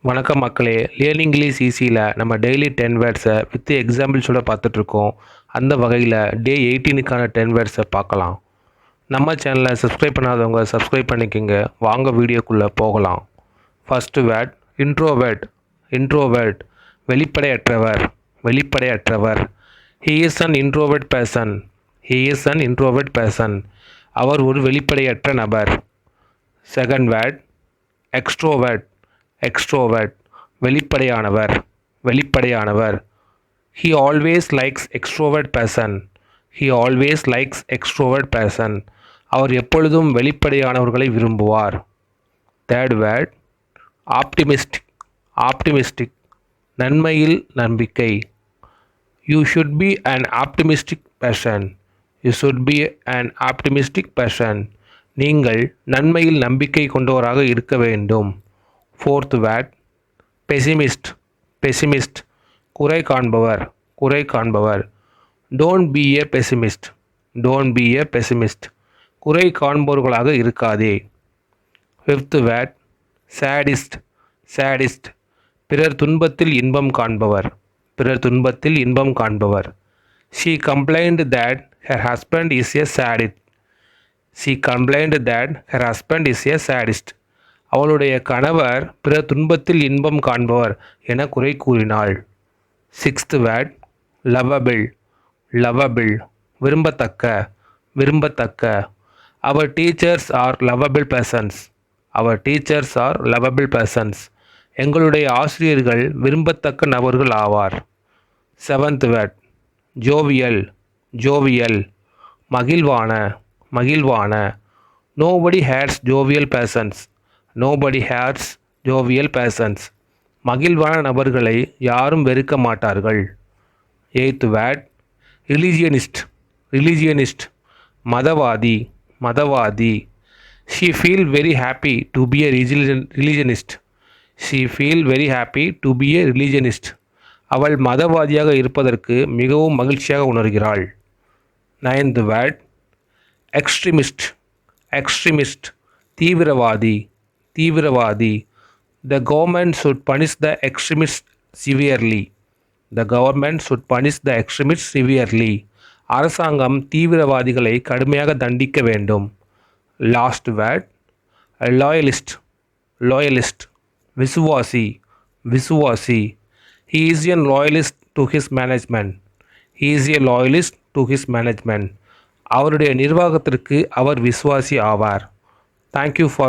வணக்கம் மக்களே. Learning English ஈஸியில் நம்ம டெய்லி 10 வேர்ட்ஸை வித் எக்ஸாம்பிள்ஸோட பார்த்துட்ருக்கோம். அந்த வகையில் டே 18க்கான 10 வேர்ட்ஸை பார்க்கலாம். நம்ம சேனலை சப்ஸ்கிரைப் பண்ணாதவங்க சப்ஸ்கிரைப் பண்ணிக்கோங்க. வாங்க வீடியோக்குள்ளே போகலாம். First word introvert. இன்ட்ரோவேர்ட் வெளிப்படையற்றவர். வெளிப்படையற்றவர். He is an introvert person. He is an introvert person. அவர் ஒரு வெளிப்படையற்ற நபர். Second word extrovert. எக்ஸ்ட்ரோவேர்ட் வெளிப்படையானவர். வெளிப்படையானவர். He always likes extrovert person. He always likes extrovert person. அவர் எப்பொழுதும் வெளிப்படையானவர்களை விரும்புவார். Third word optimistic. ஆப்டிமிஸ்டிக் நன்மையில் நம்பிக்கை. You should be an optimistic person. You should be an optimistic person. நீங்கள் நன்மையில் நம்பிக்கை கொண்டவராக இருக்க வேண்டும். Fourth word pessimist. பெசிமிஸ்ட் குறை காண்பவர். குறை காண்பவர். Don't B A pessimist. Don't B A pessimist. குறை காண்பவர்களாக இருக்காதே. Fifth word sadist. சேடிஸ்ட் பிறர் துன்பத்தில் இன்பம் காண்பவர். பிறர் துன்பத்தில் இன்பம் காண்பவர். She complaint that her husband is a sadist. She complaint that her husband is a sadist. அவளுடைய கணவர் பிறர் துன்பத்தில் இன்பம் காண்பவர் என குறை கூறினாள். Sixth word lovable. லவ்வபிள் விரும்பத்தக்க. விரும்பத்தக்க. Our teachers are lovable persons. Our teachers are lovable persons. எங்களுடைய ஆசிரியர்கள் விரும்பத்தக்க நபர்கள் ஆவார். Seventh word jovial. ஜோவியல் மகிழ்வான. மகிழ்வான. Nobody hates jovial persons. Nobody hates jovial persons. மகிழ்வான நபர்களை யாரும் வெறுக்க மாட்டார்கள். Eighth word religionist. ரிலிஜியனிஸ்ட் மதவாதி. மதவாதி. She feel very happy to be a religionist. She feel very happy to be a religionist. அவள் மதவாதியாக இருப்பதற்கு மிகவும் மகிழ்ச்சியாக உணர்கிறாள். Ninth word extremist. எக்ஸ்ட்ரீமிஸ்ட் தீவிரவாதி. தீவிரவாதி. The government should punish the extremists severely. The government should punish the extremists severely. அரசாங்கம் தீவிரவாதிகளை கடுமையாக தண்டிக்க வேண்டும். Last word loyalist. லாயலிஸ்ட் விசுவாசி. விசுவாசி. He is a loyalist to his management. He is a loyalist to his management. அவருடைய நிர்வாகத்திற்கு அவர் விசுவாசி ஆவார். Thank you for